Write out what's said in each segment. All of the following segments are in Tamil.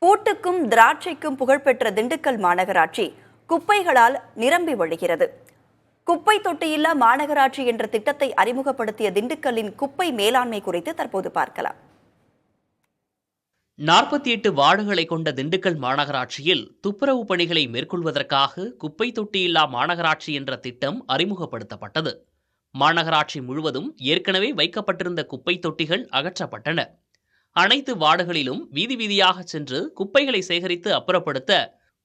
பூட்டுக்கும் திராட்சைக்கும் புகழ்பெற்ற திண்டுக்கல் மாநகராட்சி குப்பைகளால் நிரம்பி வழிகிறது. குப்பை தொட்டியில்லா மாநகராட்சி என்ற திட்டத்தை அறிமுகப்படுத்திய திண்டுக்கல்லின் குப்பை மேலாண்மை குறித்து தற்போது பார்க்கலாம். 48 வார்டுகளை கொண்ட திண்டுக்கல் மாநகராட்சியில் துப்புரவு பணிகளை மேற்கொள்வதற்காக குப்பை தொட்டியில்லா மாநகராட்சி என்ற திட்டம் அறிமுகப்படுத்தப்பட்டது. மாநகராட்சி முழுவதும் ஏற்கனவே வைக்கப்பட்டிருந்த குப்பை தொட்டிகள் அகற்றப்பட்டன. அனைத்து வார்டுகளிலும் வீதி வீதியாக சென்று குப்பைகளை சேகரித்து அப்புறப்படுத்த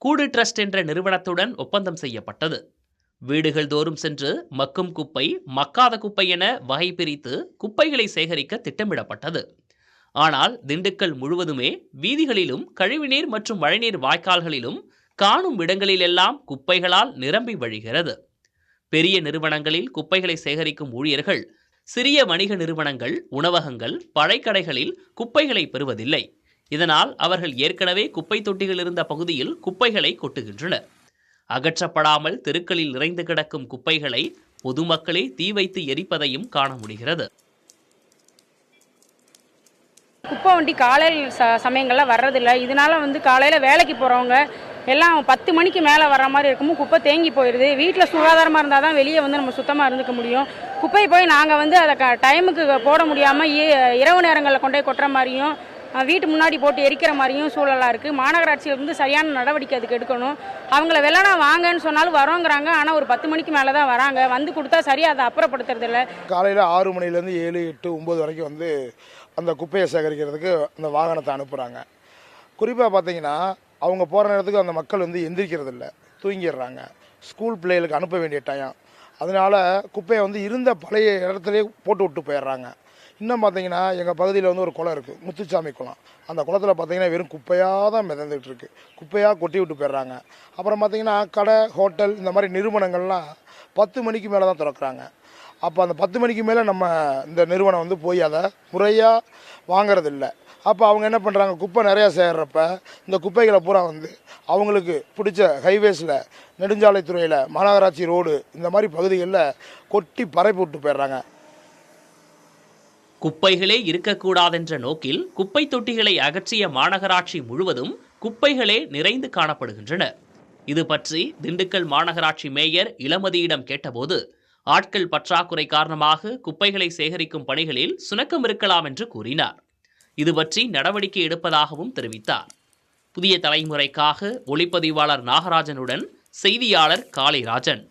கூடு ட்ரஸ்ட் என்ற நிறுவனத்துடன் ஒப்பந்தம் செய்யப்பட்டது. வீடுகள் தோறும் சென்று மக்கும் குப்பை, மக்காத குப்பை என வகை பிரித்து குப்பைகளை சேகரிக்க திட்டமிடப்பட்டது. ஆனால் திண்டுக்கல் முழுவதுமே வீதிகளிலும் கழிவுநீர் மற்றும் மழைநீர் வாய்க்கால்களிலும் காணும் இடங்களிலெல்லாம் குப்பைகளால் நிரம்பி வழிகிறது. பெரிய நிறுவனங்களில் குப்பைகளை சேகரிக்கும் ஊழியர்கள் சிறிய வணிக நிறுவனங்கள், உணவகங்கள், பழைக்கடைகளில் குப்பைகளை பெறுவதில்லை. இதனால் அவர்கள் ஏற்கனவே குப்பை தொட்டிகள் இருந்த பகுதியில் குப்பைகளை கொட்டுகின்றனர். அகற்றப்படாமல் தெருக்களில் நிறைந்து கிடக்கும் குப்பைகளை பொதுமக்களே தீ வைத்து எரிப்பதையும் காண முடிகிறது. குப்பை வண்டி காலையில் சமயங்கள்லாம் வர்றதில்லை. இதனால காலையில் வேலைக்கு போகிறவங்க எல்லாம் 10 மணிக்கு மேலே வர்ற மாதிரி இருக்கும். குப்பை தேங்கி போயிடுது. வீட்டில் சுகாதாரமாக இருந்தால் தான் வெளியே நம்ம சுத்தமாக இருந்துக்க முடியும். குப்பை போய் நாங்கள் அதை டைமுக்கு போட முடியாமல் இரவு நேரங்களில் கொண்டு போய் கொட்டுற மாதிரியும் வீட்டு முன்னாடி போட்டு எரிக்கிற மாதிரியும் சூழலாக இருக்குது. மாநகராட்சியில் சரியான நடவடிக்கை அதுக்கு எடுக்கணும். அவங்கள வெள்ளனா வாங்கன்னு சொன்னாலும் வரோங்கிறாங்க. ஆனால் ஒரு 10 மணிக்கு மேலே தான் வராங்க. வந்து கொடுத்தா சரியாக அதை அப்புறப்படுத்துறதில்ல. காலையில் 6 மணிலேருந்து 7, 8, 9 வரைக்கும் அந்த குப்பையை சேகரிக்கிறதுக்கு அந்த வாகனத்தை அனுப்புகிறாங்க. குறிப்பாக பார்த்தீங்கன்னா அவங்க போகிற நேரத்துக்கு அந்த மக்கள் எந்திரிக்கிறது இல்லை, தூங்கிடுறாங்க. ஸ்கூல் பிள்ளைகளுக்கு அனுப்ப வேண்டிய டைம். அதனால் குப்பையை இருந்த பழைய இடத்துலேயே போட்டு விட்டு போயிடுறாங்க. இன்னும் பார்த்தீங்கன்னா எங்கள் பகுதியில் ஒரு குளம் இருக்குது, முத்துச்சாமி குளம். அந்த குளத்தில் பார்த்தீங்கன்னா வெறும் குப்பையாக தான் மிதந்துட்டு இருக்கு. குப்பையாக கொட்டி விட்டு போயிடுறாங்க. அப்புறம் பார்த்தீங்கன்னா கடை, ஹோட்டல் இந்த மாதிரி நிறுவனங்கள்லாம் 10 மணிக்கு மேலே தான் திறக்கிறாங்க. அப்போ அந்த 10 மணிக்கு மேலே நம்ம இந்த நிறுவனம் போய் அதை முறையாக வாங்கிறதில்ல. அப்போ அவங்க என்ன பண்ணுறாங்க, குப்பை நிறையா சேர்றப்ப இந்த குப்பைகளை பூரா அவங்களுக்கு பிடிச்ச ஹைவேஸில், நெடுஞ்சாலைத்துறையில், மாநகராட்சி ரோடு இந்த மாதிரி பகுதிகளில் கொட்டி பரப்பி விட்டு போயிடுறாங்க. குப்பைகளே இருக்கக்கூடாதென்ற நோக்கில் குப்பை தொட்டிகளை அகற்றிய மாநகராட்சி முழுவதும் குப்பைகளே நிறைந்து காணப்படுகின்றன. இது பற்றி திண்டுக்கல் மாநகராட்சி மேயர் இளமதியிடம் கேட்டபோது ஆட்கள் பற்றாக்குறை காரணமாக குப்பைகளை சேகரிக்கும் பணிகளில் சுணக்கம் இருக்கலாம் என்று கூறினார். இது பற்றி நடவடிக்கை எடுப்பதாகவும் தெரிவித்தார். புதிய தலைமுறைக்காக ஒளிப்பதிவாளர் நாகராஜனுடன் செய்தியாளர் காளிராஜன்.